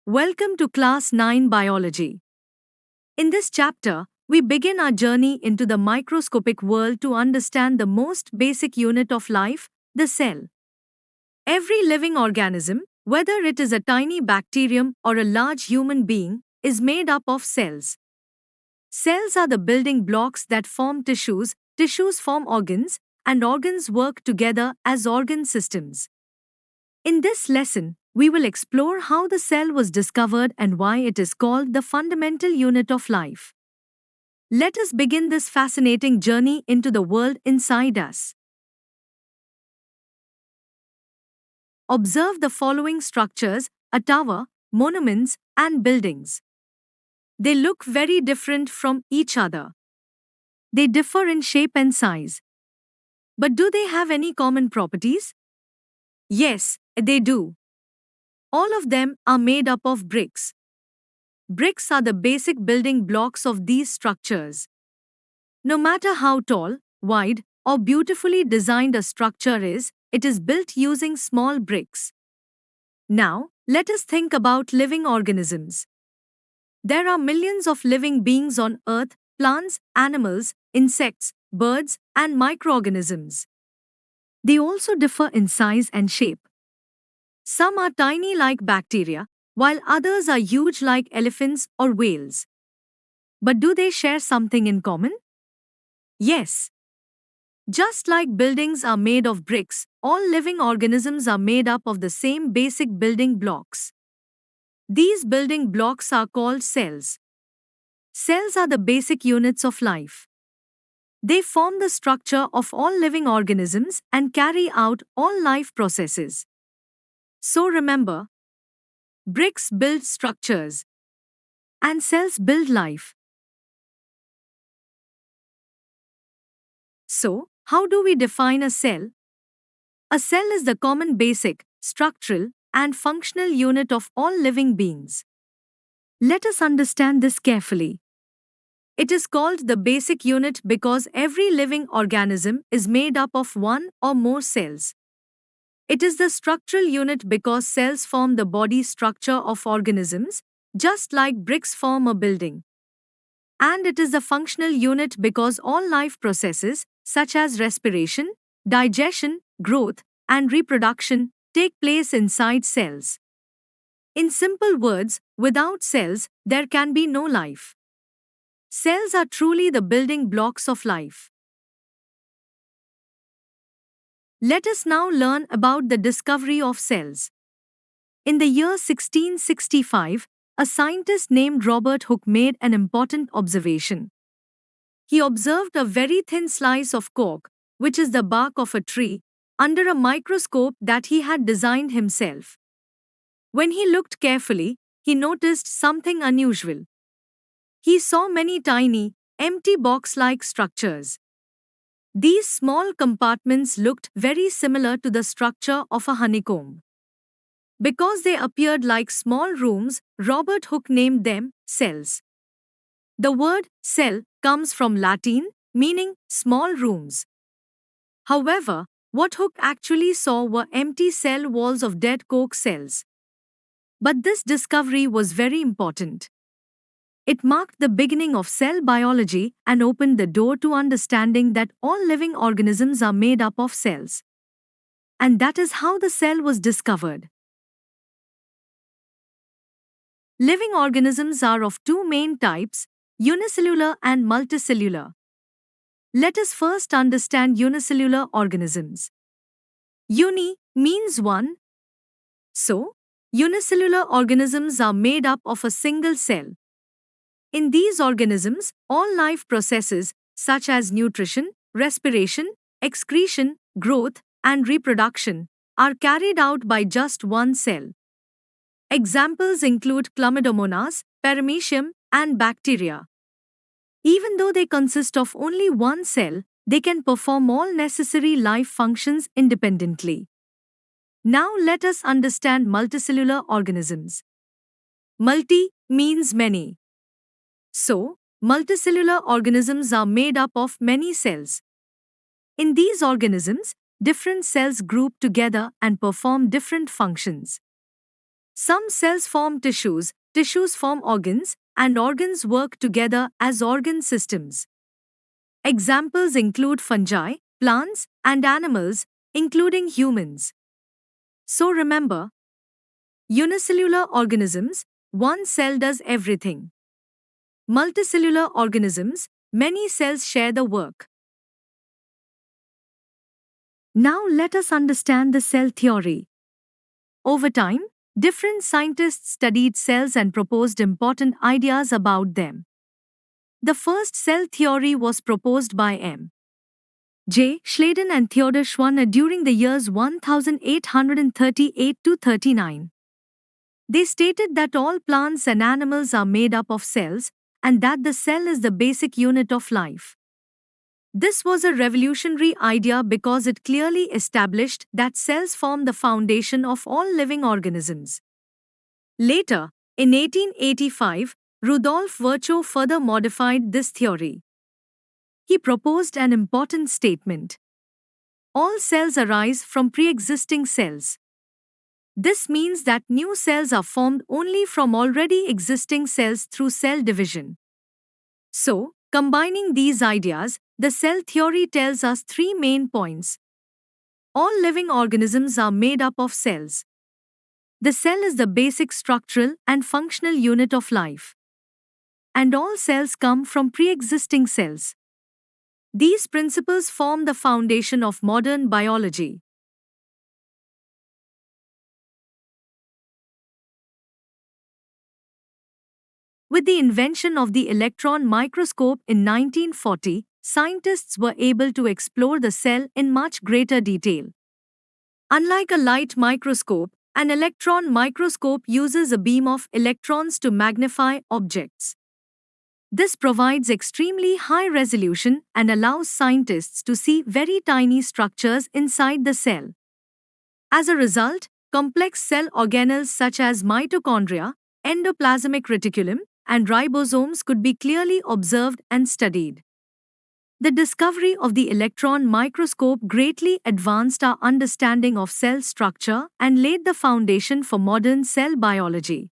Welcome to Class 9 Biology. In this chapter, we begin our journey into the microscopic world to understand the most basic unit of life, the cell. Every living organism, whether it is a tiny bacterium or a large human being, is made up of cells. Cells are the building blocks that form tissues, tissues form organs, and organs work together as organ systems. In this lesson, we will explore how the cell was discovered and why it is called the fundamental unit of life. Let us begin this fascinating journey into the world inside us. Observe the following structures: a tower, monuments, and buildings. They look very different from each other. They differ in shape and size. But do they have any common properties? Yes, they do. All of them are made up of bricks. Bricks are the basic building blocks of these structures. No matter how tall, wide, or beautifully designed a structure is, it is built using small bricks. Now, let us think about living organisms. There are millions of living beings on Earth: plants, animals, insects, birds, and microorganisms. They also differ in size and shape. Some are tiny like bacteria, while others are huge like elephants or whales. But do they share something in common? Yes. Just like buildings are made of bricks, all living organisms are made up of the same basic building blocks. These building blocks are called cells. Cells are the basic units of life. They form the structure of all living organisms and carry out all life processes. So remember, bricks build structures, and cells build life. So, how do we define a cell? A cell is the common basic, structural, and functional unit of all living beings. Let us understand this carefully. It is called the basic unit because every living organism is made up of one or more cells. It is the structural unit because cells form the body structure of organisms, just like bricks form a building. And it is the functional unit because all life processes, such as respiration, digestion, growth, and reproduction, take place inside cells. In simple words, without cells, there can be no life. Cells are truly the building blocks of life. Let us now learn about the discovery of cells. In the year 1665, a scientist named Robert Hooke made an important observation. He observed a very thin slice of cork, which is the bark of a tree, under a microscope that he had designed himself. When he looked carefully, he noticed something unusual. He saw many tiny, empty box-like structures. These small compartments looked very similar to the structure of a honeycomb. Because they appeared like small rooms, Robert Hooke named them cells. The word cell comes from Latin, meaning small rooms. However, what Hooke actually saw were empty cell walls of dead cork cells. But this discovery was very important. It marked the beginning of cell biology and opened the door to understanding that all living organisms are made up of cells. And that is how the cell was discovered. Living organisms are of two main types, unicellular and multicellular. Let us first understand unicellular organisms. Uni means one. So, unicellular organisms are made up of a single cell. In these organisms, all life processes, such as nutrition, respiration, excretion, growth, and reproduction, are carried out by just one cell. Examples include Chlamydomonas, Paramecium, and bacteria. Even though they consist of only one cell, they can perform all necessary life functions independently. Now let us understand multicellular organisms. Multi means many. So, multicellular organisms are made up of many cells. In these organisms, different cells group together and perform different functions. Some cells form tissues, tissues form organs, and organs work together as organ systems. Examples include fungi, plants, and animals, including humans. So remember, unicellular organisms, one cell does everything. Multicellular organisms, many cells share the work. Now let us understand the cell theory. Over time, different scientists studied cells and proposed important ideas about them. The first cell theory was proposed by M. J. Schleiden and Theodor Schwanner during the years 1838 to 39. They stated that all plants and animals are made up of cells, and that the cell is the basic unit of life. This was a revolutionary idea because it clearly established that cells form the foundation of all living organisms. Later, in 1885, Rudolf Virchow further modified this theory. He proposed an important statement. All cells arise from pre-existing cells. This means that new cells are formed only from already existing cells through cell division. So, combining these ideas, the cell theory tells us three main points. All living organisms are made up of cells. The cell is the basic structural and functional unit of life. And all cells come from pre-existing cells. These principles form the foundation of modern biology. With the invention of the electron microscope in 1940, scientists were able to explore the cell in much greater detail. Unlike a light microscope, an electron microscope uses a beam of electrons to magnify objects. This provides extremely high resolution and allows scientists to see very tiny structures inside the cell. As a result, complex cell organelles such as mitochondria, endoplasmic reticulum, and ribosomes could be clearly observed and studied. The discovery of the electron microscope greatly advanced our understanding of cell structure and laid the foundation for modern cell biology.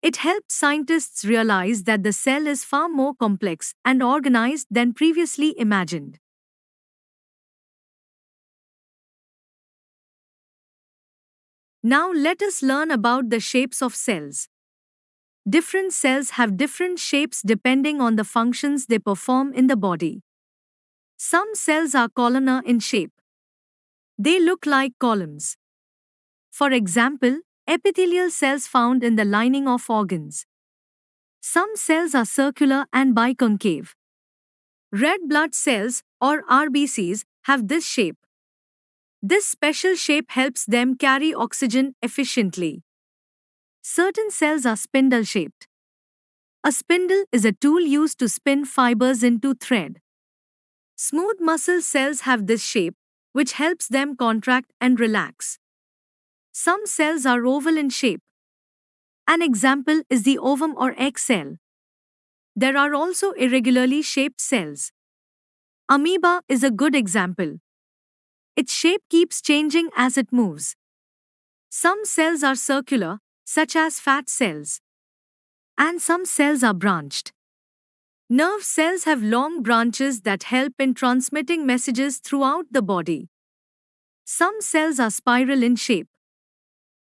It helped scientists realize that the cell is far more complex and organized than previously imagined. Now let us learn about the shapes of cells. Different cells have different shapes depending on the functions they perform in the body. Some cells are columnar in shape. They look like columns. For example, epithelial cells found in the lining of organs. Some cells are circular and biconcave. Red blood cells, or RBCs, have this shape. This special shape helps them carry oxygen efficiently. Certain cells are spindle-shaped. A spindle is a tool used to spin fibers into thread. Smooth muscle cells have this shape, which helps them contract and relax. Some cells are oval in shape. An example is the ovum or egg cell. There are also irregularly shaped cells. Amoeba is a good example. Its shape keeps changing as it moves. Some cells are circular, such as fat cells. And some cells are branched. Nerve cells have long branches that help in transmitting messages throughout the body. Some cells are spiral in shape.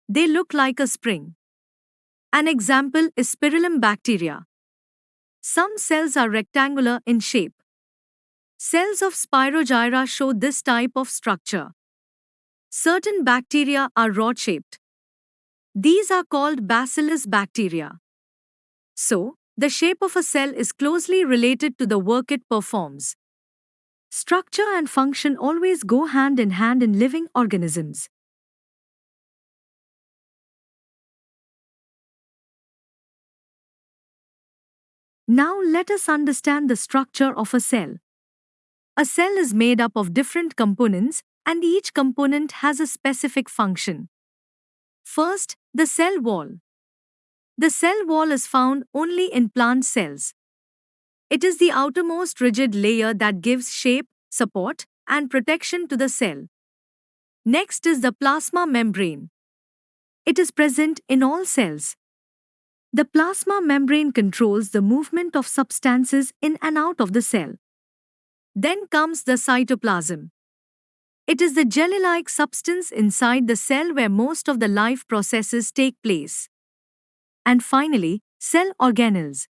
They look like a spring. An example is Spirillum bacteria. Some cells are rectangular in shape. Cells of Spirogyra show this type of structure. Certain bacteria are rod-shaped. These are called bacillus bacteria. So, the shape of a cell is closely related to the work it performs. Structure and function always go hand in hand in living organisms. Now let us understand the structure of a cell. A cell is made up of different components, and each component has a specific function. First, the cell wall. The cell wall is found only in plant cells. It is the outermost rigid layer that gives shape, support, and protection to the cell. Next is the plasma membrane. It is present in all cells. The plasma membrane controls the movement of substances in and out of the cell. Then comes the cytoplasm. It is the jelly-like substance inside the cell where most of the life processes take place. And finally, cell organelles.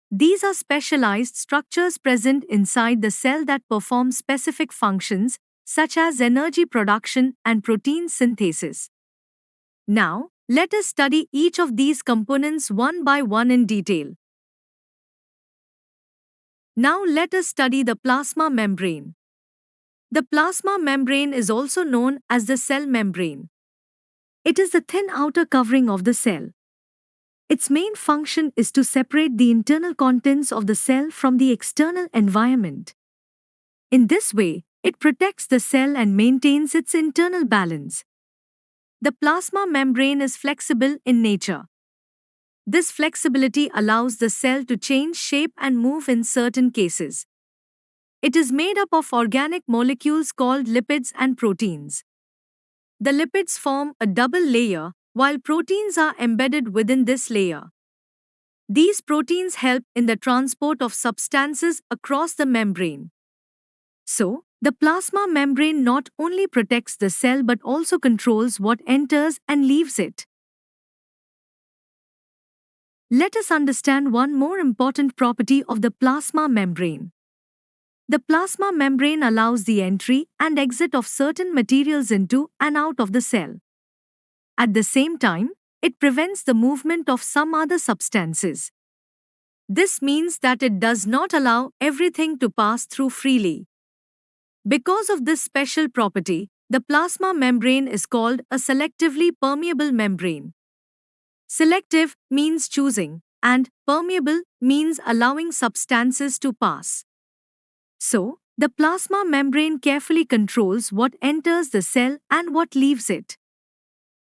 These are specialized structures present inside the cell that perform specific functions, such as energy production and protein synthesis. Now, let us study each of these components one by one in detail. Now let us study the plasma membrane. The plasma membrane is also known as the cell membrane. It is the thin outer covering of the cell. Its main function is to separate the internal contents of the cell from the external environment. In this way, it protects the cell and maintains its internal balance. The plasma membrane is flexible in nature. This flexibility allows the cell to change shape and move in certain cases. It is made up of organic molecules called lipids and proteins. The lipids form a double layer, while proteins are embedded within this layer. These proteins help in the transport of substances across the membrane. So, the plasma membrane not only protects the cell but also controls what enters and leaves it. Let us understand one more important property of the plasma membrane. The plasma membrane allows the entry and exit of certain materials into and out of the cell. At the same time, it prevents the movement of some other substances. This means that it does not allow everything to pass through freely. Because of this special property, the plasma membrane is called a selectively permeable membrane. Selective means choosing, and permeable means allowing substances to pass. So, the plasma membrane carefully controls what enters the cell and what leaves it.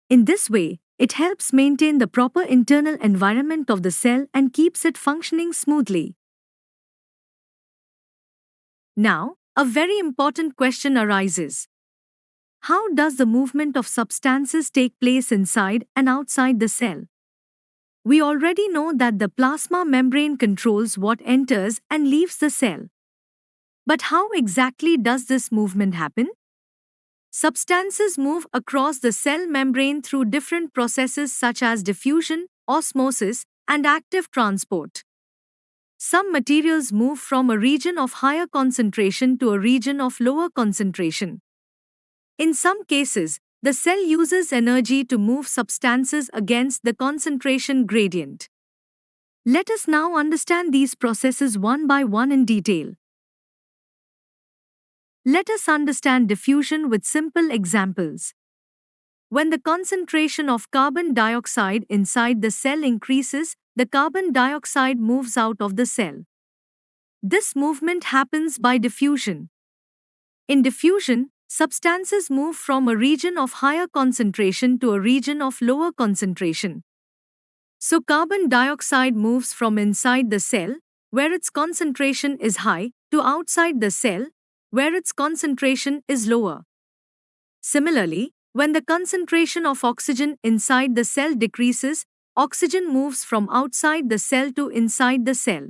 In this way, it helps maintain the proper internal environment of the cell and keeps it functioning smoothly. Now, a very important question arises. How does the movement of substances take place inside and outside the cell? We already know that the plasma membrane controls what enters and leaves the cell. But how exactly does this movement happen? Substances move across the cell membrane through different processes such as diffusion, osmosis, and active transport. Some materials move from a region of higher concentration to a region of lower concentration. In some cases, the cell uses energy to move substances against the concentration gradient. Let us now understand these processes one by one in detail. Let us understand diffusion with simple examples. When the concentration of carbon dioxide inside the cell increases, the carbon dioxide moves out of the cell. This movement happens by diffusion. In diffusion, substances move from a region of higher concentration to a region of lower concentration. So carbon dioxide moves from inside the cell, where its concentration is high, to outside the cell, where its concentration is lower. Similarly, when the concentration of oxygen inside the cell decreases, oxygen moves from outside the cell to inside the cell.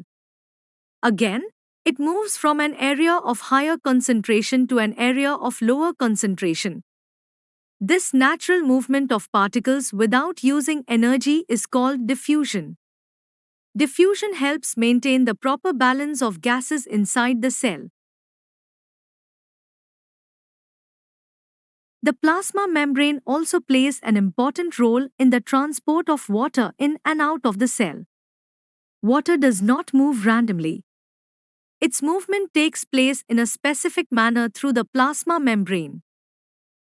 Again, it moves from an area of higher concentration to an area of lower concentration. This natural movement of particles without using energy is called diffusion. Diffusion helps maintain the proper balance of gases inside the cell. The plasma membrane also plays an important role in the transport of water in and out of the cell. Water does not move randomly. Its movement takes place in a specific manner through the plasma membrane.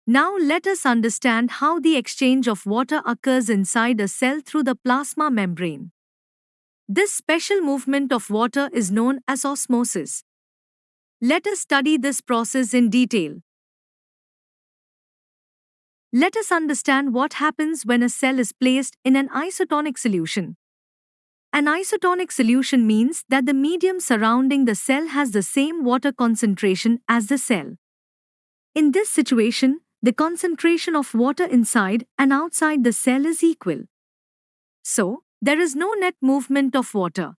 Now let us understand how the exchange of water occurs inside a cell through the plasma membrane. This special movement of water is known as osmosis. Let us study this process in detail. Let us understand what happens when a cell is placed in an isotonic solution. An isotonic solution means that the medium surrounding the cell has the same water concentration as the cell. In this situation, the concentration of water inside and outside the cell is equal. So, there is no net movement of water.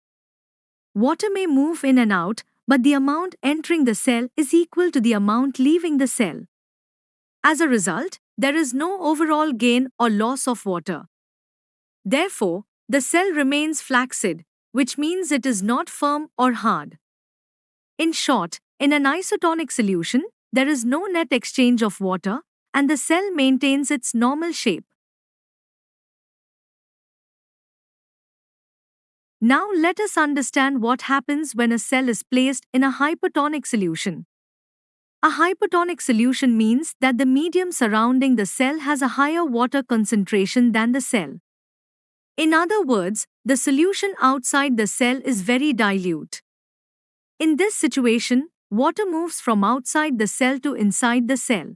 Water may move in and out, but the amount entering the cell is equal to the amount leaving the cell. As a result, there is no overall gain or loss of water. Therefore, the cell remains flaccid, which means it is not firm or hard. In short, in an isotonic solution, there is no net exchange of water, and the cell maintains its normal shape. Now let us understand what happens when a cell is placed in a hypertonic solution. A hypertonic solution means that the medium surrounding the cell has a higher water concentration than the cell. In other words, the solution outside the cell is very dilute. In this situation, water moves from outside the cell to inside the cell.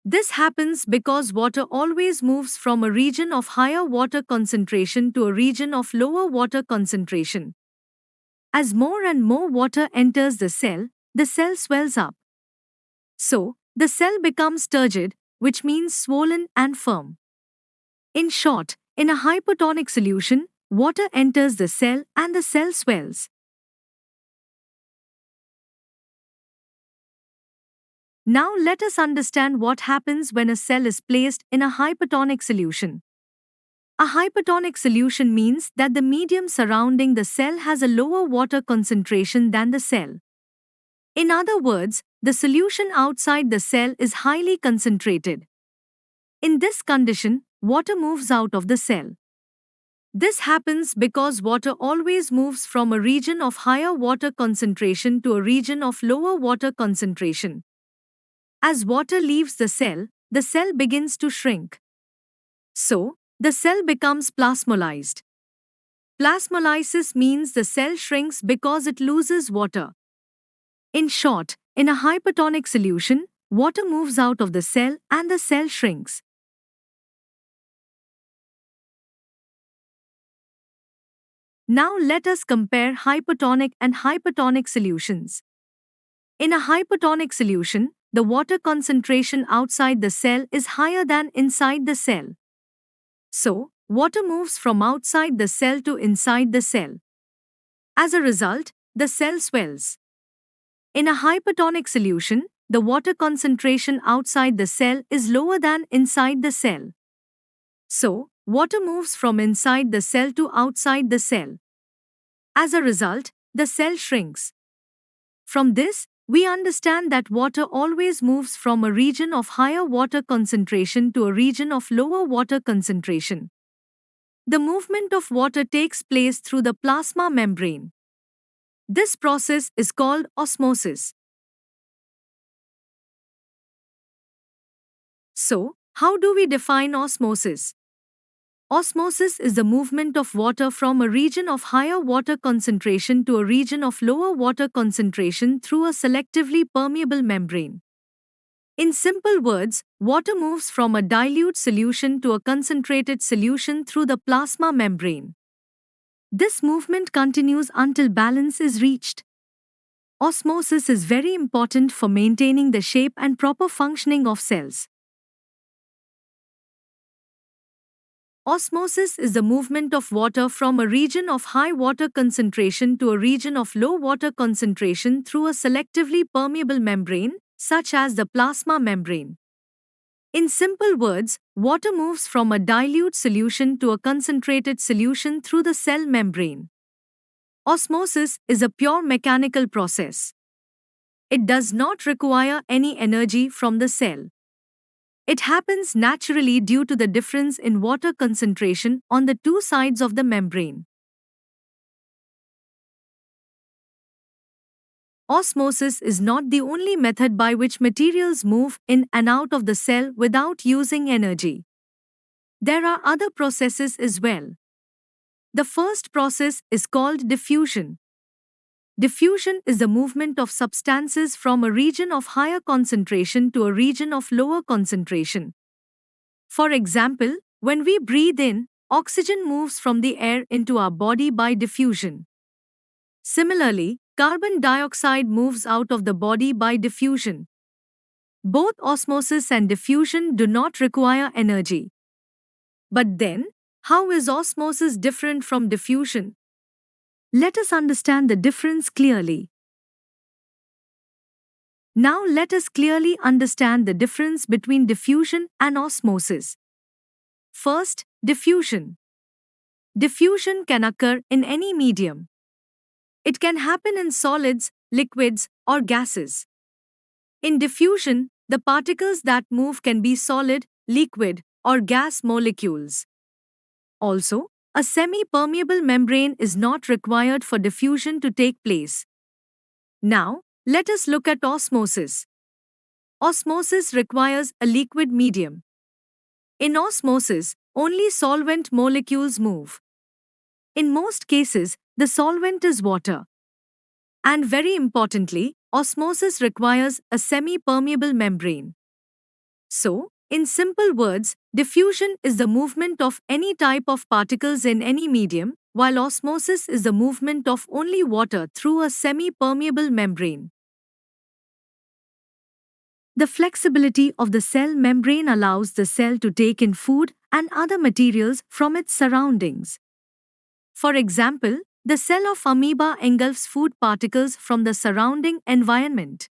This happens because water always moves from a region of higher water concentration to a region of lower water concentration. As more and more water enters the cell swells up. So, the cell becomes turgid, which means swollen and firm. In short, in a hypertonic solution, water enters the cell and the cell swells. Now let us understand what happens when a cell is placed in a hypertonic solution. A hypertonic solution means that the medium surrounding the cell has a lower water concentration than the cell. In other words, the solution outside the cell is highly concentrated. In this condition, water moves out of the cell. This happens because water always moves from a region of higher water concentration to a region of lower water concentration. As water leaves the cell begins to shrink. So, the cell becomes plasmolysed. Plasmolysis means the cell shrinks because it loses water. In short, in a hypertonic solution, water moves out of the cell and the cell shrinks. Now let us compare hypertonic and hypertonic solutions. In a hypertonic solution, the water concentration outside the cell is higher than inside the cell. So, water moves from outside the cell to inside the cell. As a result, the cell swells. In a hypertonic solution, the water concentration outside the cell is lower than inside the cell. So, water moves from inside the cell to outside the cell. As a result, the cell shrinks. From this, we understand that water always moves from a region of higher water concentration to a region of lower water concentration. The movement of water takes place through the plasma membrane. This process is called osmosis. So, how do we define osmosis? Osmosis is the movement of water from a region of higher water concentration to a region of lower water concentration through a selectively permeable membrane. In simple words, water moves from a dilute solution to a concentrated solution through the plasma membrane. This movement continues until balance is reached. Osmosis is very important for maintaining the shape and proper functioning of cells. Osmosis is the movement of water from a region of high water concentration to a region of low water concentration through a selectively permeable membrane, such as the plasma membrane. In simple words, water moves from a dilute solution to a concentrated solution through the cell membrane. Osmosis is a pure mechanical process. It does not require any energy from the cell. It happens naturally due to the difference in water concentration on the two sides of the membrane. Osmosis is not the only method by which materials move in and out of the cell without using energy. There are other processes as well. The first process is called diffusion. Diffusion is the movement of substances from a region of higher concentration to a region of lower concentration. For example, when we breathe in, oxygen moves from the air into our body by diffusion. Similarly, carbon dioxide moves out of the body by diffusion. Both osmosis and diffusion do not require energy. But then, how is osmosis different from diffusion? Let us understand the difference clearly. Now let us clearly understand the difference between diffusion and osmosis. First, diffusion. Diffusion can occur in any medium. It can happen in solids, liquids, or gases. In diffusion, the particles that move can be solid, liquid, or gas molecules. Also, a semi-permeable membrane is not required for diffusion to take place. Now, let us look at osmosis. Osmosis requires a liquid medium. In osmosis, only solvent molecules move. In most cases, the solvent is water. And very importantly, osmosis requires a semi-permeable membrane. So, in simple words, diffusion is the movement of any type of particles in any medium, while osmosis is the movement of only water through a semi-permeable membrane. The flexibility of the cell membrane allows the cell to take in food and other materials from its surroundings. For example, the cell of amoeba engulfs food particles from the surrounding environment.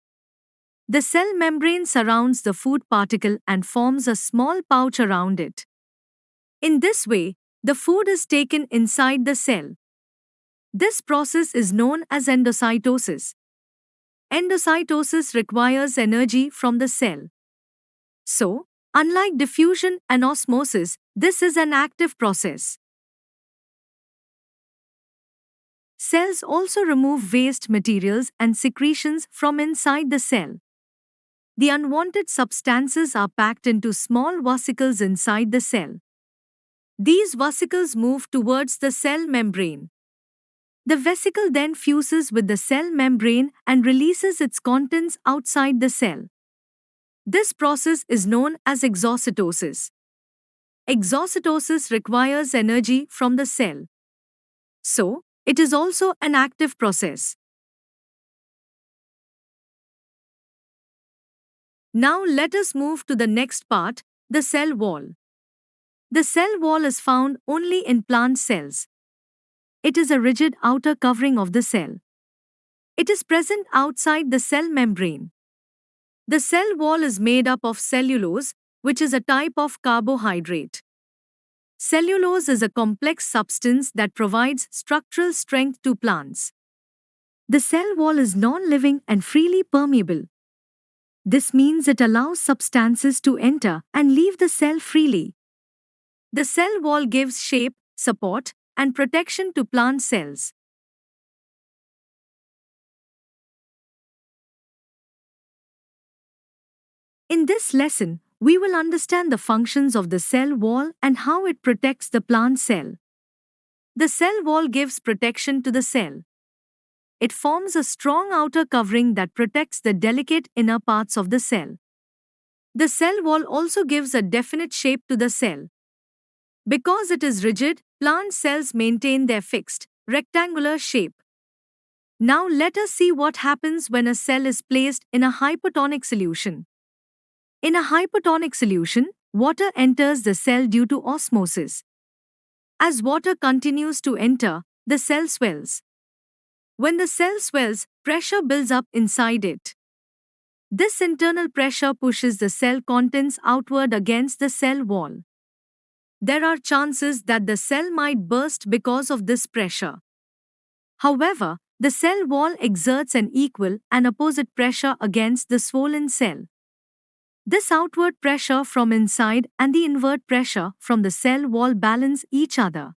The cell membrane surrounds the food particle and forms a small pouch around it. In this way, the food is taken inside the cell. This process is known as endocytosis. Endocytosis requires energy from the cell. So, unlike diffusion and osmosis, this is an active process. Cells also remove waste materials and secretions from inside the cell. The unwanted substances are packed into small vesicles inside the cell. These vesicles move towards the cell membrane. The vesicle then fuses with the cell membrane and releases its contents outside the cell. This process is known as exocytosis. Exocytosis requires energy from the cell. So, it is also an active process. Now let us move to the next part, the cell wall. The cell wall is found only in plant cells. It is a rigid outer covering of the cell. It is present outside the cell membrane. The cell wall is made up of cellulose, which is a type of carbohydrate. Cellulose is a complex substance that provides structural strength to plants. The cell wall is non-living and freely permeable. This means it allows substances to enter and leave the cell freely. The cell wall gives shape, support, and protection to plant cells. In this lesson, we will understand the functions of the cell wall and how it protects the plant cell. The cell wall gives protection to the cell. It forms a strong outer covering that protects the delicate inner parts of the cell. The cell wall also gives a definite shape to the cell. Because it is rigid, plant cells maintain their fixed, rectangular shape. Now let us see what happens when a cell is placed in a hypotonic solution. In a hypotonic solution, water enters the cell due to osmosis. As water continues to enter, the cell swells. When the cell swells, pressure builds up inside it. This internal pressure pushes the cell contents outward against the cell wall. There are chances that the cell might burst because of this pressure. However, the cell wall exerts an equal and opposite pressure against the swollen cell. This outward pressure from inside and the inward pressure from the cell wall balance each other.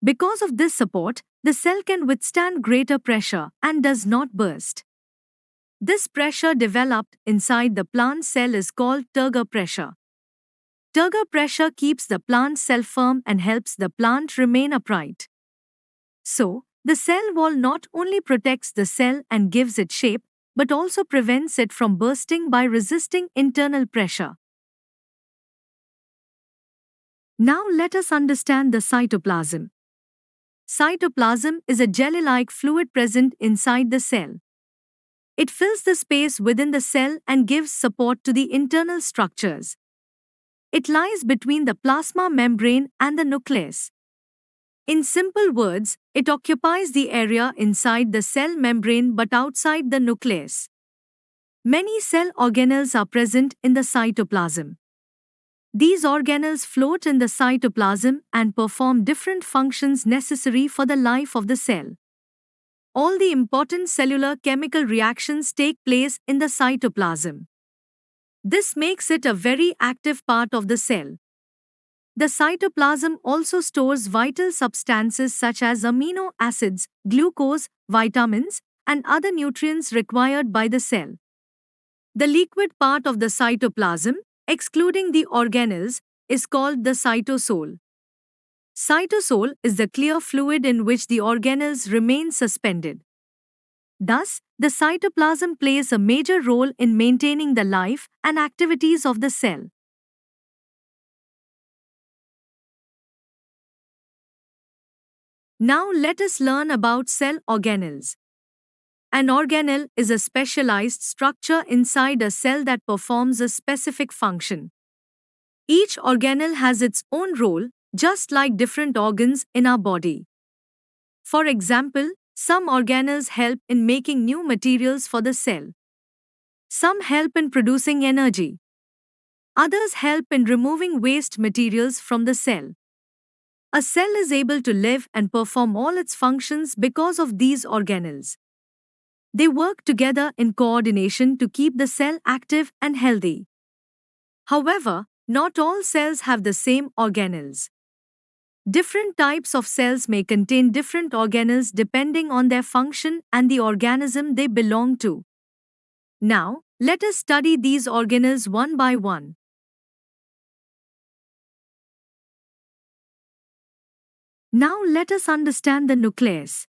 Because of this support, the cell can withstand greater pressure and does not burst. This pressure developed inside the plant cell is called turgor pressure. Turgor pressure keeps the plant cell firm and helps the plant remain upright. So, the cell wall not only protects the cell and gives it shape, but also prevents it from bursting by resisting internal pressure. Now let us understand the cytoplasm. Cytoplasm is a jelly-like fluid present inside the cell. It fills the space within the cell and gives support to the internal structures. It lies between the plasma membrane and the nucleus. In simple words, it occupies the area inside the cell membrane but outside the nucleus. Many cell organelles are present in the cytoplasm. These organelles float in the cytoplasm and perform different functions necessary for the life of the cell. All the important cellular chemical reactions take place in the cytoplasm. This makes it a very active part of the cell. The cytoplasm also stores vital substances such as amino acids, glucose, vitamins, and other nutrients required by the cell. The liquid part of the cytoplasm, excluding the organelles, is called the cytosol. Cytosol is the clear fluid in which the organelles remain suspended. Thus, the cytoplasm plays a major role in maintaining the life and activities of the cell. Now let us learn about cell organelles. An organelle is a specialized structure inside a cell that performs a specific function. Each organelle has its own role, just like different organs in our body. For example, some organelles help in making new materials for the cell. Some help in producing energy. Others help in removing waste materials from the cell. A cell is able to live and perform all its functions because of these organelles. They work together in coordination to keep the cell active and healthy. However, not all cells have the same organelles. Different types of cells may contain different organelles depending on their function and the organism they belong to. Now, let us study these organelles one by one. Now let us understand the nucleus.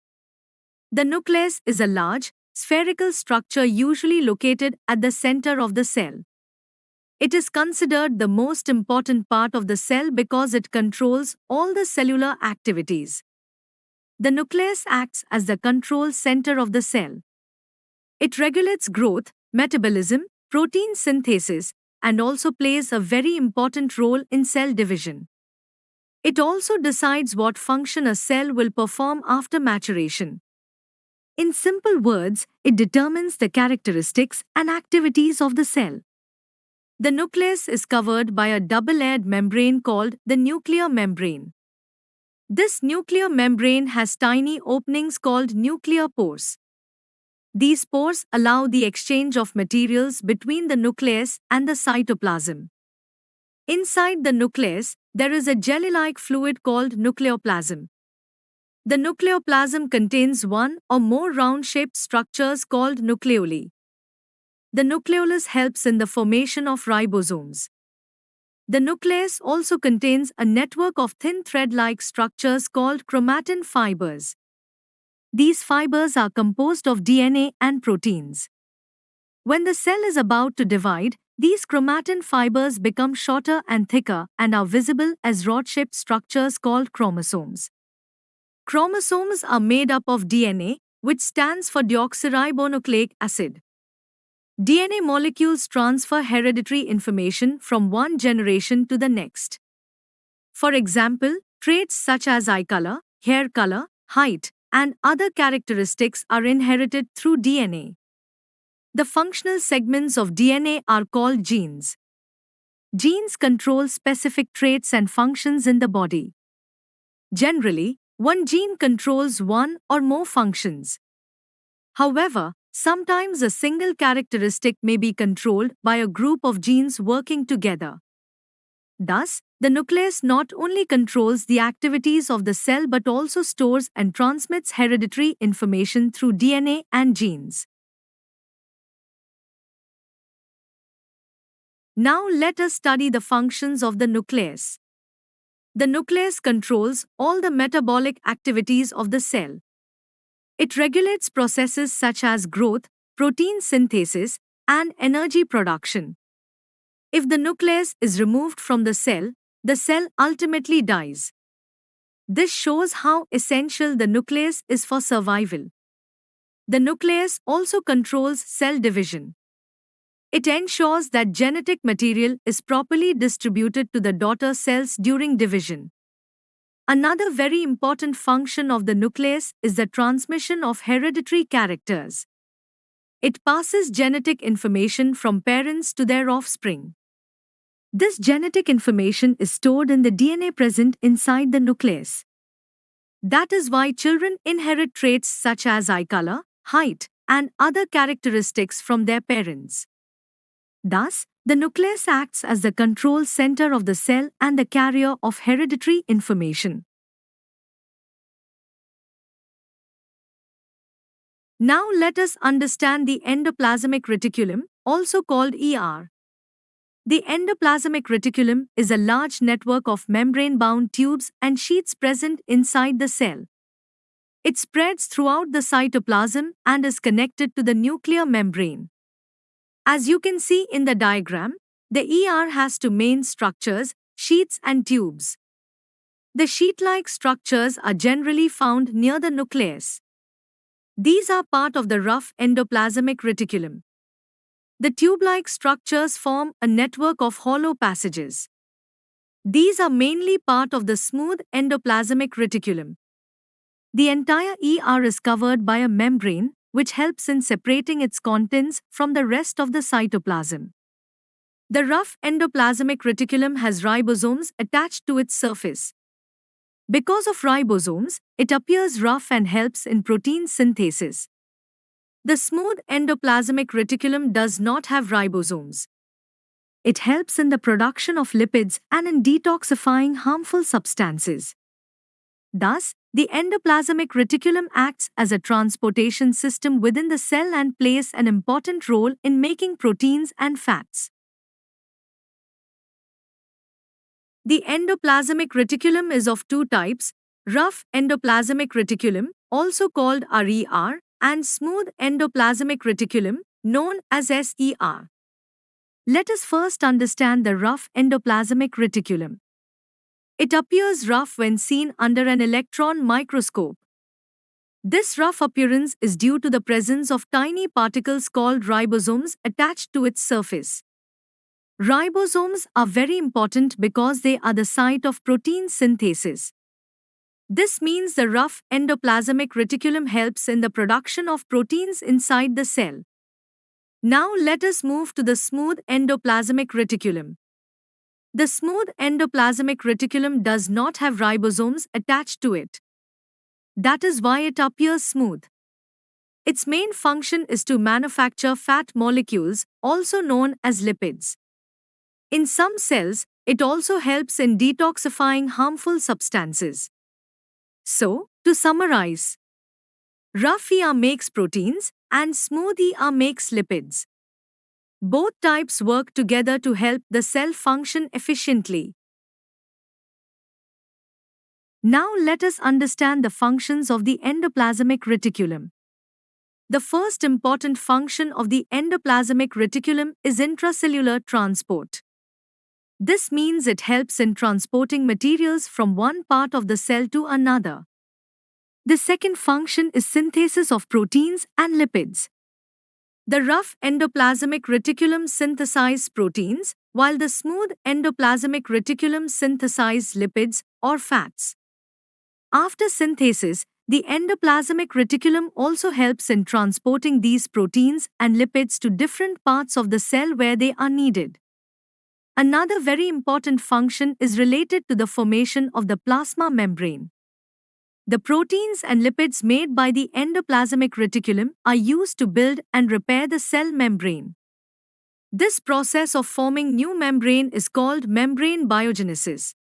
The nucleus is a large, spherical structure usually located at the center of the cell. It is considered the most important part of the cell because it controls all the cellular activities. The nucleus acts as the control center of the cell. It regulates growth, metabolism, protein synthesis, and also plays a very important role in cell division. It also decides what function a cell will perform after maturation. In simple words, it determines the characteristics and activities of the cell. The nucleus is covered by a double-layered membrane called the nuclear membrane. This nuclear membrane has tiny openings called nuclear pores. These pores allow the exchange of materials between the nucleus and the cytoplasm. Inside the nucleus, there is a jelly-like fluid called nucleoplasm. The nucleoplasm contains one or more round-shaped structures called nucleoli. The nucleolus helps in the formation of ribosomes. The nucleus also contains a network of thin thread-like structures called chromatin fibers. These fibers are composed of DNA and proteins. When the cell is about to divide, these chromatin fibers become shorter and thicker and are visible as rod-shaped structures called chromosomes. Chromosomes are made up of DNA, which stands for deoxyribonucleic acid. DNA molecules transfer hereditary information from one generation to the next. For example, traits such as eye color, hair color, height, and other characteristics are inherited through DNA. The functional segments of DNA are called genes. Genes control specific traits and functions in the body. Generally, one gene controls one or more functions. However, sometimes a single characteristic may be controlled by a group of genes working together. Thus, the nucleus not only controls the activities of the cell but also stores and transmits hereditary information through DNA and genes. Now let us study the functions of the nucleus. The nucleus controls all the metabolic activities of the cell. It regulates processes such as growth, protein synthesis, and energy production. If the nucleus is removed from the cell ultimately dies. This shows how essential the nucleus is for survival. The nucleus also controls cell division. It ensures that genetic material is properly distributed to the daughter cells during division. Another very important function of the nucleus is the transmission of hereditary characters. It passes genetic information from parents to their offspring. This genetic information is stored in the DNA present inside the nucleus. That is why children inherit traits such as eye color, height, and other characteristics from their parents. Thus, the nucleus acts as the control center of the cell and the carrier of hereditary information. Now let us understand the endoplasmic reticulum, also called ER. The endoplasmic reticulum is a large network of membrane-bound tubes and sheets present inside the cell. It spreads throughout the cytoplasm and is connected to the nuclear membrane. As you can see in the diagram, the ER has two main structures, sheets and tubes. The sheet-like structures are generally found near the nucleus. These are part of the rough endoplasmic reticulum. The tube-like structures form a network of hollow passages. These are mainly part of the smooth endoplasmic reticulum. The entire ER is covered by a membrane, which helps in separating its contents from the rest of the cytoplasm. The rough endoplasmic reticulum has ribosomes attached to its surface. Because of ribosomes, it appears rough and helps in protein synthesis. The smooth endoplasmic reticulum does not have ribosomes. It helps in the production of lipids and in detoxifying harmful substances. Thus, the endoplasmic reticulum acts as a transportation system within the cell and plays an important role in making proteins and fats. The endoplasmic reticulum is of two types, rough endoplasmic reticulum, also called RER, and smooth endoplasmic reticulum, known as SER. Let us first understand the rough endoplasmic reticulum. It appears rough when seen under an electron microscope. This rough appearance is due to the presence of tiny particles called ribosomes attached to its surface. Ribosomes are very important because they are the site of protein synthesis. This means the rough endoplasmic reticulum helps in the production of proteins inside the cell. Now let us move to the smooth endoplasmic reticulum. The smooth endoplasmic reticulum does not have ribosomes attached to it. That is why it appears smooth. Its main function is to manufacture fat molecules, also known as lipids. In some cells, it also helps in detoxifying harmful substances. So, to summarize, rough ER makes proteins and smooth ER makes lipids. Both types work together to help the cell function efficiently. Now let us understand the functions of the endoplasmic reticulum. The first important function of the endoplasmic reticulum is intracellular transport. This means it helps in transporting materials from one part of the cell to another. The second function is synthesis of proteins and lipids. The rough endoplasmic reticulum synthesizes proteins, while the smooth endoplasmic reticulum synthesizes lipids or fats. After synthesis, the endoplasmic reticulum also helps in transporting these proteins and lipids to different parts of the cell where they are needed. Another very important function is related to the formation of the plasma membrane. The proteins and lipids made by the endoplasmic reticulum are used to build and repair the cell membrane. This process of forming new membrane is called membrane biogenesis.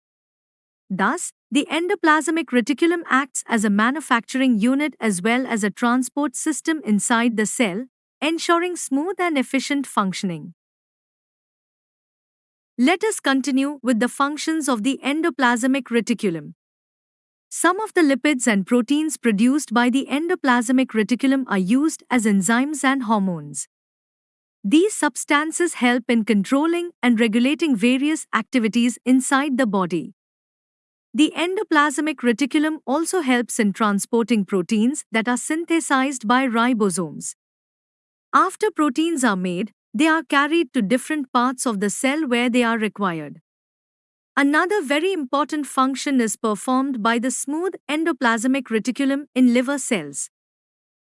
Thus, the endoplasmic reticulum acts as a manufacturing unit as well as a transport system inside the cell, ensuring smooth and efficient functioning. Let us continue with the functions of the endoplasmic reticulum. Some of the lipids and proteins produced by the endoplasmic reticulum are used as enzymes and hormones. These substances help in controlling and regulating various activities inside the body. The endoplasmic reticulum also helps in transporting proteins that are synthesized by ribosomes. After proteins are made, they are carried to different parts of the cell where they are required. Another very important function is performed by the smooth endoplasmic reticulum in liver cells.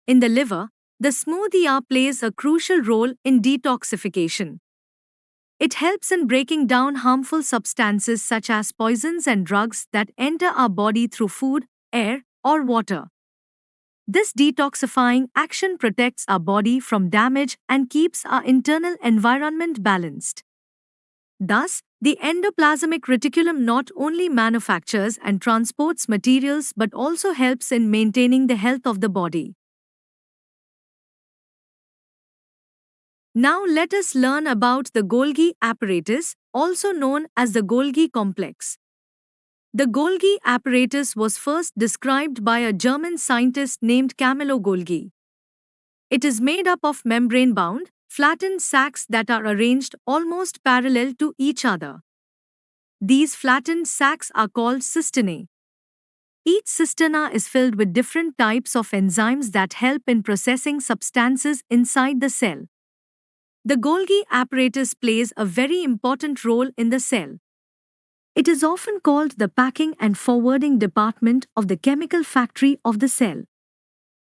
In the liver, the smooth ER plays a crucial role in detoxification. It helps in breaking down harmful substances such as poisons and drugs that enter our body through food, air, or water. This detoxifying action protects our body from damage and keeps our internal environment balanced. Thus, the endoplasmic reticulum not only manufactures and transports materials but also helps in maintaining the health of the body. Now let us learn about the Golgi apparatus, also known as the Golgi complex. The Golgi apparatus was first described by a German scientist named Camillo Golgi. It is made up of membrane-bound, flattened sacs that are arranged almost parallel to each other. These flattened sacs are called cisternae. Each cisterna is filled with different types of enzymes that help in processing substances inside the cell. The Golgi apparatus plays a very important role in the cell. It is often called the packing and forwarding department of the chemical factory of the cell.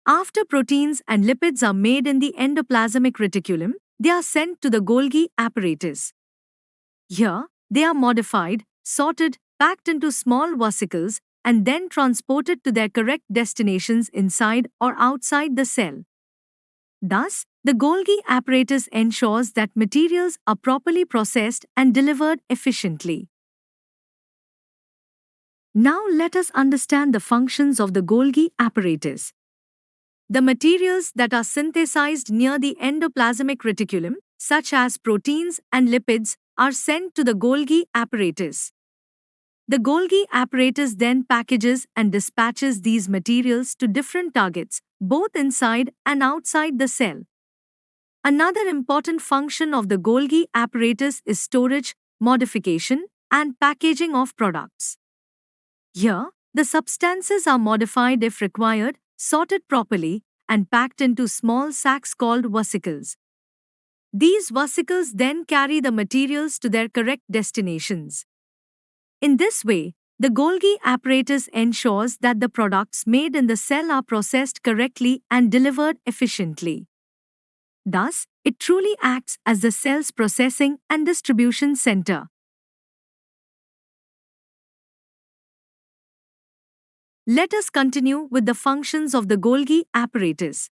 After proteins and lipids are made in the endoplasmic reticulum, they are sent to the Golgi apparatus. Here, they are modified, sorted, packed into small vesicles, and then transported to their correct destinations inside or outside the cell. Thus, the Golgi apparatus ensures that materials are properly processed and delivered efficiently. Now let us understand the functions of the Golgi apparatus. The materials that are synthesized near the endoplasmic reticulum, such as proteins and lipids, are sent to the Golgi apparatus. The Golgi apparatus then packages and dispatches these materials to different targets, both inside and outside the cell. Another important function of the Golgi apparatus is storage, modification, and packaging of products. Here, the substances are modified if required, sorted properly, and packed into small sacs called vesicles. These vesicles then carry the materials to their correct destinations. In this way, the Golgi apparatus ensures that the products made in the cell are processed correctly and delivered efficiently. Thus, it truly acts as the cell's processing and distribution center. Let us continue with the functions of the Golgi apparatus.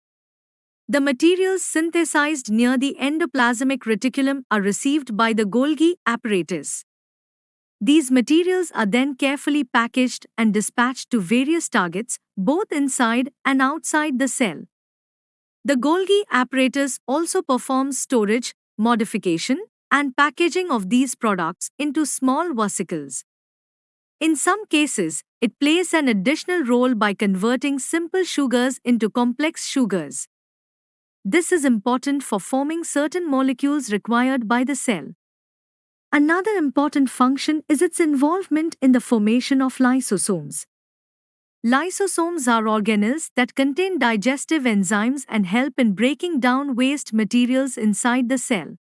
The materials synthesized near the endoplasmic reticulum are received by the Golgi apparatus. These materials are then carefully packaged and dispatched to various targets, both inside and outside the cell. The Golgi apparatus also performs storage, modification, and packaging of these products into small vesicles. In some cases, it plays an additional role by converting simple sugars into complex sugars. This is important for forming certain molecules required by the cell. Another important function is its involvement in the formation of lysosomes. Lysosomes are organelles that contain digestive enzymes and help in breaking down waste materials inside the cell.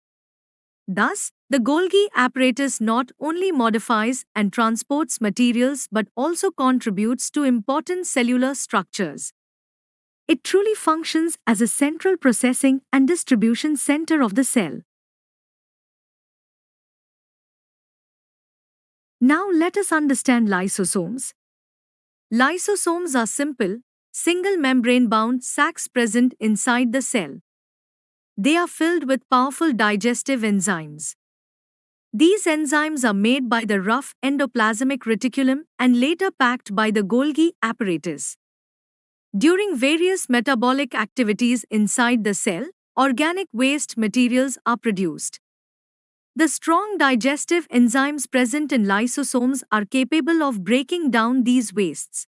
Thus, the Golgi apparatus not only modifies and transports materials but also contributes to important cellular structures. It truly functions as a central processing and distribution center of the cell. Now let us understand lysosomes. Lysosomes are simple, single membrane-bound sacs present inside the cell. They are filled with powerful digestive enzymes. These enzymes are made by the rough endoplasmic reticulum and later packed by the Golgi apparatus. During various metabolic activities inside the cell, organic waste materials are produced. The strong digestive enzymes present in lysosomes are capable of breaking down these wastes.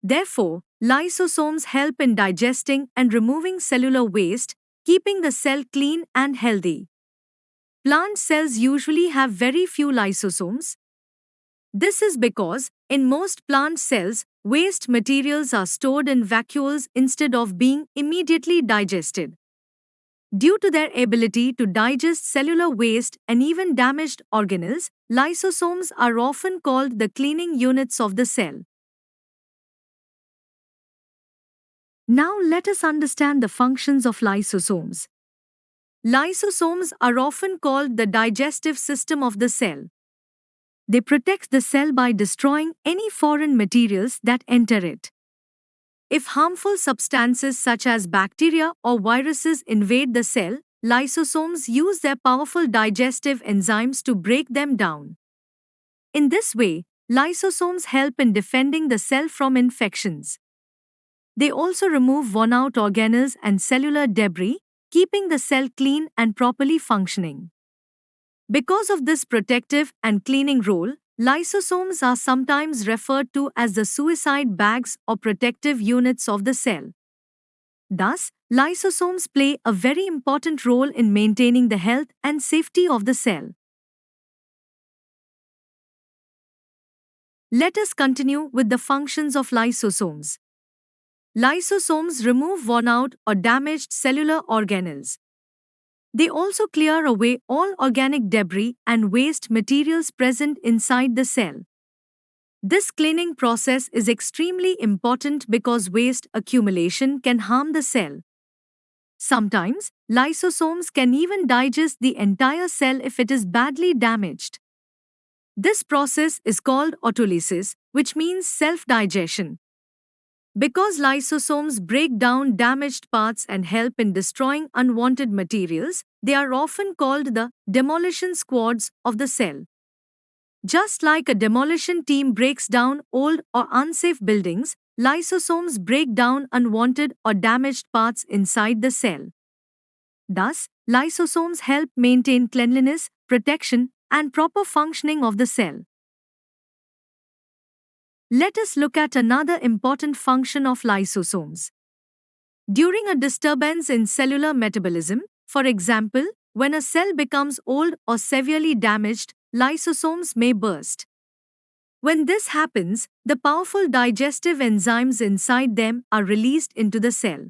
Therefore, lysosomes help in digesting and removing cellular waste, keeping the cell clean and healthy. Plant cells usually have very few lysosomes. This is because, in most plant cells, waste materials are stored in vacuoles instead of being immediately digested. Due to their ability to digest cellular waste and even damaged organelles, lysosomes are often called the cleaning units of the cell. Now let us understand the functions of lysosomes. Lysosomes are often called the digestive system of the cell. They protect the cell by destroying any foreign materials that enter it. If harmful substances such as bacteria or viruses invade the cell, lysosomes use their powerful digestive enzymes to break them down. In this way, lysosomes help in defending the cell from infections. They also remove worn-out organelles and cellular debris, keeping the cell clean and properly functioning. Because of this protective and cleaning role, lysosomes are sometimes referred to as the suicide bags or protective units of the cell. Thus, lysosomes play a very important role in maintaining the health and safety of the cell. Let us continue with the functions of lysosomes. Lysosomes remove worn-out or damaged cellular organelles. They also clear away all organic debris and waste materials present inside the cell. This cleaning process is extremely important because waste accumulation can harm the cell. Sometimes, lysosomes can even digest the entire cell if it is badly damaged. This process is called autolysis, which means self-digestion. Because lysosomes break down damaged parts and help in destroying unwanted materials, they are often called the demolition squads of the cell. Just like a demolition team breaks down old or unsafe buildings, lysosomes break down unwanted or damaged parts inside the cell. Thus, lysosomes help maintain cleanliness, protection, and proper functioning of the cell. Let us look at another important function of lysosomes. During a disturbance in cellular metabolism, for example, when a cell becomes old or severely damaged, lysosomes may burst. When this happens, the powerful digestive enzymes inside them are released into the cell.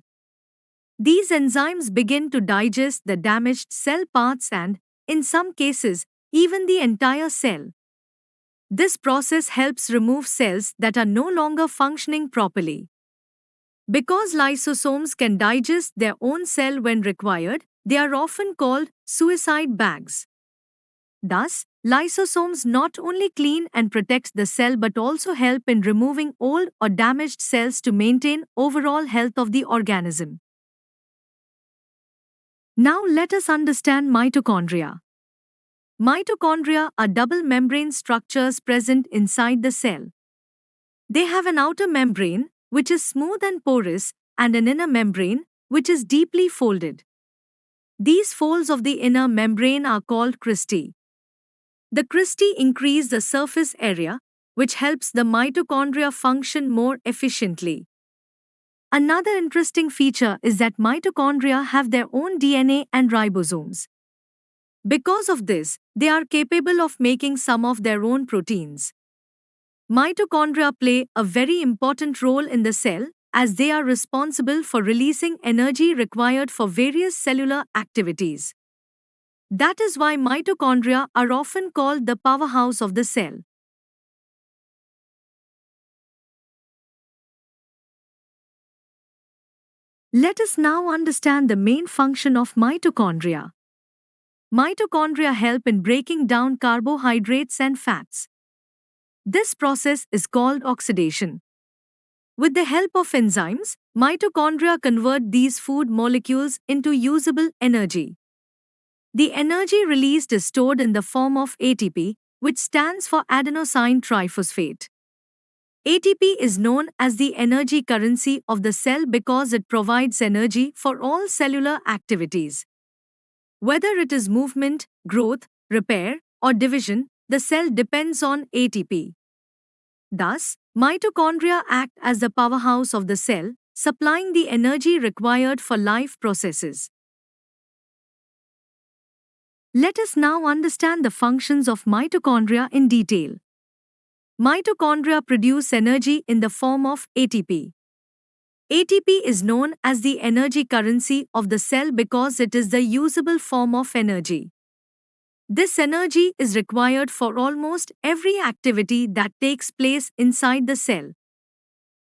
These enzymes begin to digest the damaged cell parts and, in some cases, even the entire cell. This process helps remove cells that are no longer functioning properly. Because lysosomes can digest their own cell when required, they are often called suicide bags. Thus, lysosomes not only clean and protect the cell but also help in removing old or damaged cells to maintain overall health of the organism. Now let us understand mitochondria. Mitochondria are double membrane structures present inside the cell. They have an outer membrane, which is smooth and porous, and an inner membrane, which is deeply folded. These folds of the inner membrane are called cristae. The cristae increase the surface area, which helps the mitochondria function more efficiently. Another interesting feature is that mitochondria have their own DNA and ribosomes. Because of this, they are capable of making some of their own proteins. Mitochondria play a very important role in the cell as they are responsible for releasing energy required for various cellular activities. That is why mitochondria are often called the powerhouse of the cell. Let us now understand the main function of mitochondria. Mitochondria help in breaking down carbohydrates and fats. This process is called oxidation. With the help of enzymes, mitochondria convert these food molecules into usable energy. The energy released is stored in the form of ATP, which stands for adenosine triphosphate. ATP is known as the energy currency of the cell because it provides energy for all cellular activities. Whether it is movement, growth, repair, or division, the cell depends on ATP. Thus, mitochondria act as the powerhouse of the cell, supplying the energy required for life processes. Let us now understand the functions of mitochondria in detail. Mitochondria produce energy in the form of ATP. ATP is known as the energy currency of the cell because it is the usable form of energy. This energy is required for almost every activity that takes place inside the cell.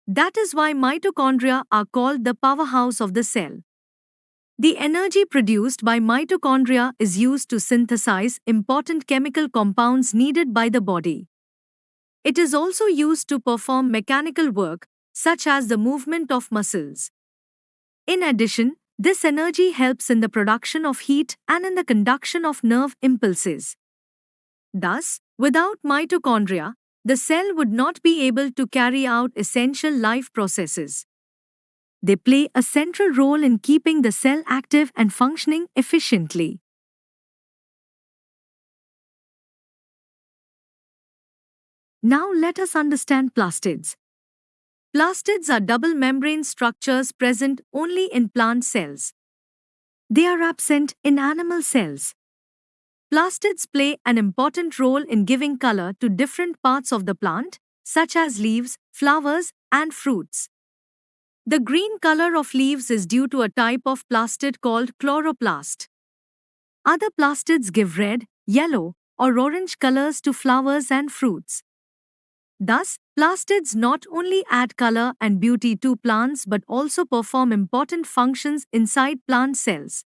That is why mitochondria are called the powerhouse of the cell. The energy produced by mitochondria is used to synthesize important chemical compounds needed by the body. It is also used to perform mechanical work, such as the movement of muscles. In addition, this energy helps in the production of heat and in the conduction of nerve impulses. Thus, without mitochondria, the cell would not be able to carry out essential life processes. They play a central role in keeping the cell active and functioning efficiently. Now let us understand plastids. Plastids are double membrane structures present only in plant cells. They are absent in animal cells. Plastids play an important role in giving color to different parts of the plant, such as leaves, flowers, and fruits. The green color of leaves is due to a type of plastid called chloroplast. Other plastids give red, yellow, or orange colors to flowers and fruits. Thus, plastids not only add color and beauty to plants but also perform important functions inside plant cells.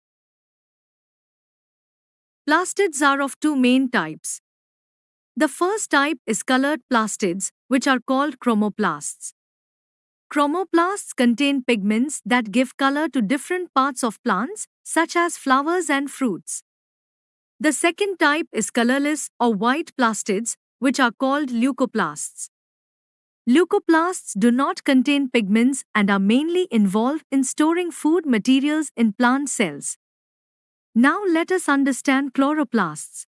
Plastids are of two main types. The first type is colored plastids, which are called chromoplasts. Chromoplasts contain pigments that give color to different parts of plants, such as flowers and fruits. The second type is colorless or white plastids, which are called leucoplasts. Leucoplasts do not contain pigments and are mainly involved in storing food materials in plant cells. Now let us understand chloroplasts.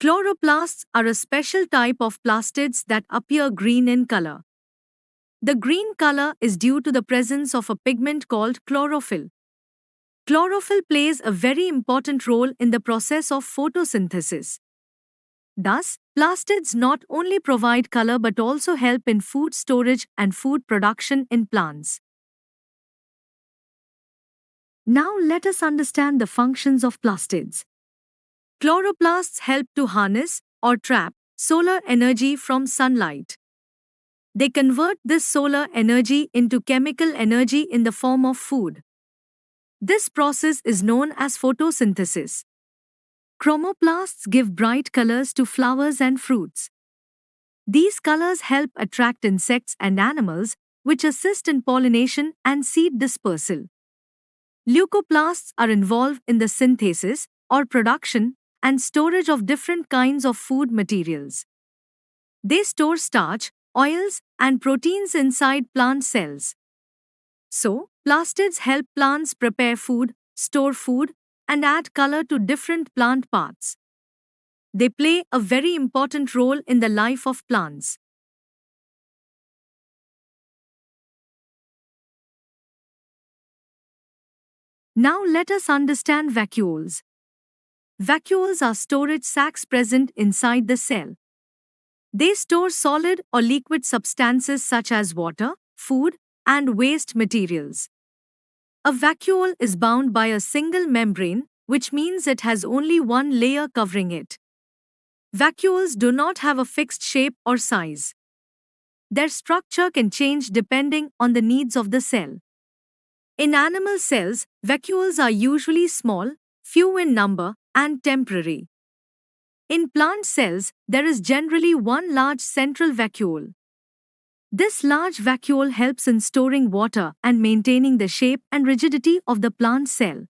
Chloroplasts are a special type of plastids that appear green in color. The green color is due to the presence of a pigment called chlorophyll. Chlorophyll plays a very important role in the process of photosynthesis. Thus, plastids not only provide color but also help in food storage and food production in plants. Now let us understand the functions of plastids. Chloroplasts help to harness or trap solar energy from sunlight. They convert this solar energy into chemical energy in the form of food. This process is known as photosynthesis. Chromoplasts give bright colors to flowers and fruits. These colors help attract insects and animals, which assist in pollination and seed dispersal. Leucoplasts are involved in the synthesis, or production, and storage of different kinds of food materials. They store starch, oils, and proteins inside plant cells. So, plastids help plants prepare food, store food, and add color to different plant parts. They play a very important role in the life of plants. Now let us understand vacuoles. Vacuoles are storage sacs present inside the cell. They store solid or liquid substances such as water, food, and waste materials. A vacuole is bound by a single membrane, which means it has only one layer covering it. Vacuoles do not have a fixed shape or size. Their structure can change depending on the needs of the cell. In animal cells, vacuoles are usually small, few in number, and temporary. In plant cells, there is generally one large central vacuole. This large vacuole helps in storing water and maintaining the shape and rigidity of the plant cell.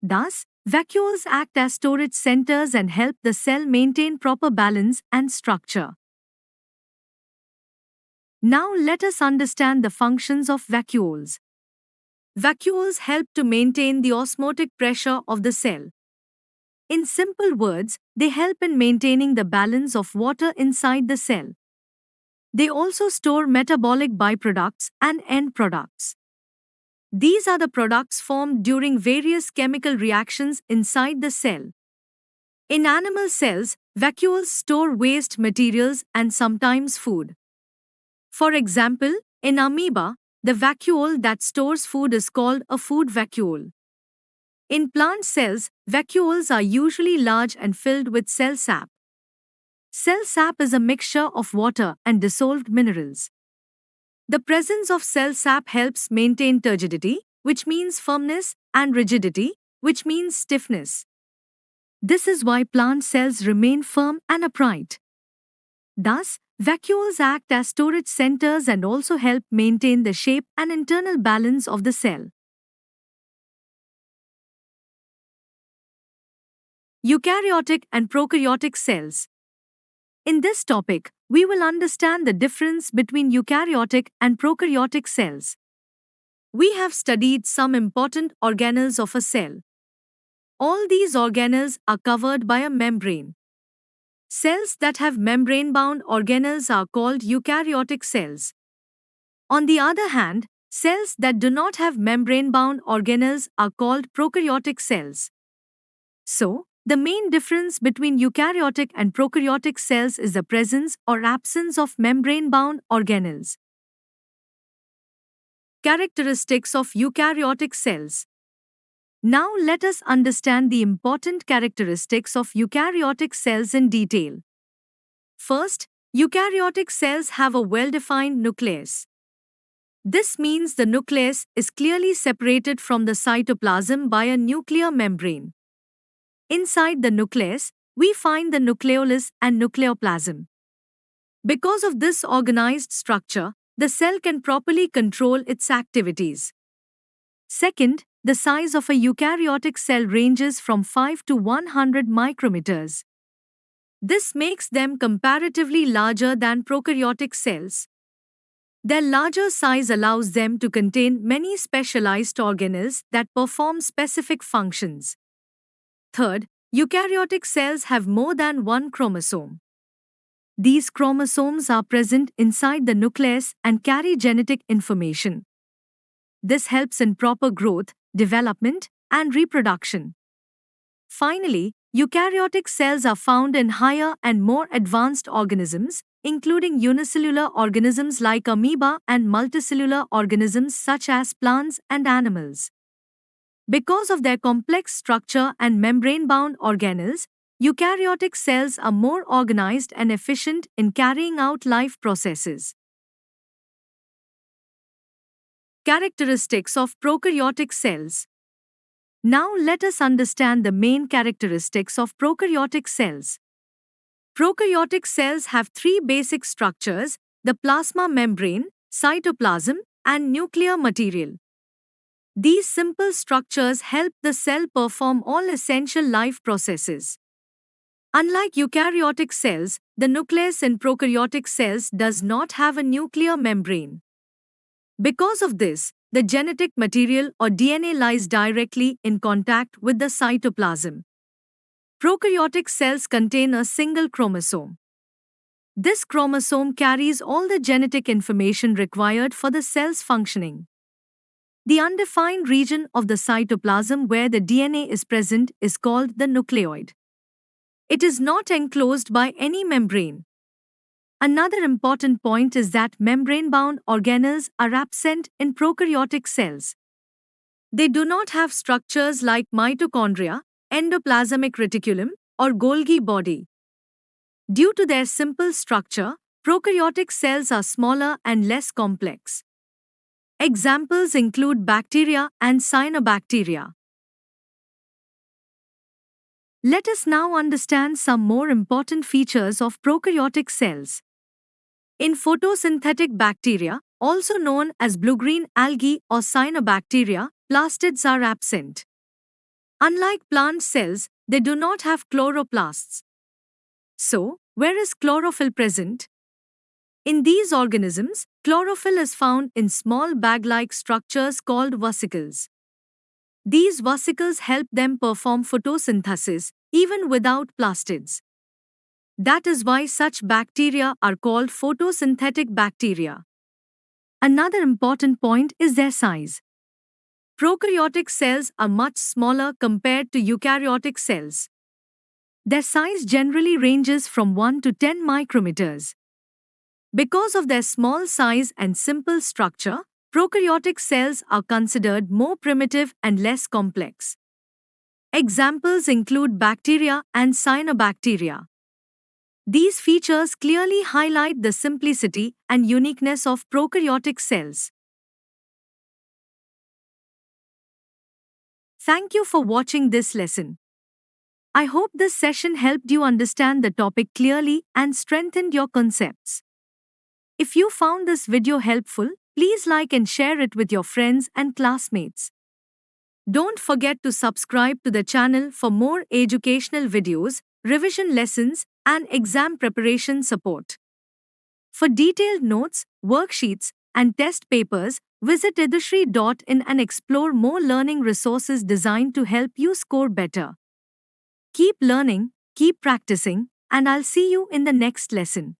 Thus, vacuoles act as storage centers and help the cell maintain proper balance and structure. Now let us understand the functions of vacuoles. Vacuoles help to maintain the osmotic pressure of the cell. In simple words, they help in maintaining the balance of water inside the cell. They also store metabolic byproducts and end products. These are the products formed during various chemical reactions inside the cell. In animal cells, vacuoles store waste materials and sometimes food. For example, in amoeba, the vacuole that stores food is called a food vacuole. In plant cells, vacuoles are usually large and filled with cell sap. Cell sap is a mixture of water and dissolved minerals. The presence of cell sap helps maintain turgidity, which means firmness, and rigidity, which means stiffness. This is why plant cells remain firm and upright. Thus, vacuoles act as storage centers and also help maintain the shape and internal balance of the cell. Eukaryotic and prokaryotic cells. In this topic, we will understand the difference between eukaryotic and prokaryotic cells. We have studied some important organelles of a cell. All these organelles are covered by a membrane. Cells that have membrane-bound organelles are called eukaryotic cells. On the other hand, cells that do not have membrane-bound organelles are called prokaryotic cells. So, the main difference between eukaryotic and prokaryotic cells is the presence or absence of membrane-bound organelles. Characteristics of eukaryotic cells. Now let us understand the important characteristics of eukaryotic cells in detail. First, eukaryotic cells have a well-defined nucleus. This means the nucleus is clearly separated from the cytoplasm by a nuclear membrane. Inside the nucleus, we find the nucleolus and nucleoplasm. Because of this organized structure, the cell can properly control its activities. Second, the size of a eukaryotic cell ranges from 5 to 100 micrometers. This makes them comparatively larger than prokaryotic cells. Their larger size allows them to contain many specialized organelles that perform specific functions. Third, eukaryotic cells have more than one chromosome. These chromosomes are present inside the nucleus and carry genetic information. This helps in proper growth, development, and reproduction. Finally, eukaryotic cells are found in higher and more advanced organisms, including unicellular organisms like amoeba and multicellular organisms such as plants and animals. Because of their complex structure and membrane-bound organelles, eukaryotic cells are more organized and efficient in carrying out life processes. Characteristics of prokaryotic cells. Now let us understand the main characteristics of prokaryotic cells. Prokaryotic cells have three basic structures: the plasma membrane, cytoplasm, and nuclear material. These simple structures help the cell perform all essential life processes. Unlike eukaryotic cells, the nucleus in prokaryotic cells does not have a nuclear membrane. Because of this, the genetic material or DNA lies directly in contact with the cytoplasm. Prokaryotic cells contain a single chromosome. This chromosome carries all the genetic information required for the cell's functioning. The undefined region of the cytoplasm where the DNA is present is called the nucleoid. It is not enclosed by any membrane. Another important point is that membrane-bound organelles are absent in prokaryotic cells. They do not have structures like mitochondria, endoplasmic reticulum, or Golgi body. Due to their simple structure, prokaryotic cells are smaller and less complex. Examples include bacteria and cyanobacteria. Let us now understand some more important features of prokaryotic cells. In photosynthetic bacteria, also known as blue-green algae or cyanobacteria, plastids are absent. Unlike plant cells, they do not have chloroplasts. So, where is chlorophyll present? In these organisms, chlorophyll is found in small bag-like structures called vesicles. These vesicles help them perform photosynthesis, even without plastids. That is why such bacteria are called photosynthetic bacteria. Another important point is their size. Prokaryotic cells are much smaller compared to eukaryotic cells. Their size generally ranges from 1 to 10 micrometers. Because of their small size and simple structure, prokaryotic cells are considered more primitive and less complex. Examples include bacteria and cyanobacteria. These features clearly highlight the simplicity and uniqueness of prokaryotic cells. Thank you for watching this lesson. I hope this session helped you understand the topic clearly and strengthened your concepts. If you found this video helpful, please like and share it with your friends and classmates. Don't forget to subscribe to the channel for more educational videos, revision lessons, and exam preparation support. For detailed notes, worksheets, and test papers, visit edushree.in and explore more learning resources designed to help you score better. Keep learning, keep practicing, and I'll see you in the next lesson.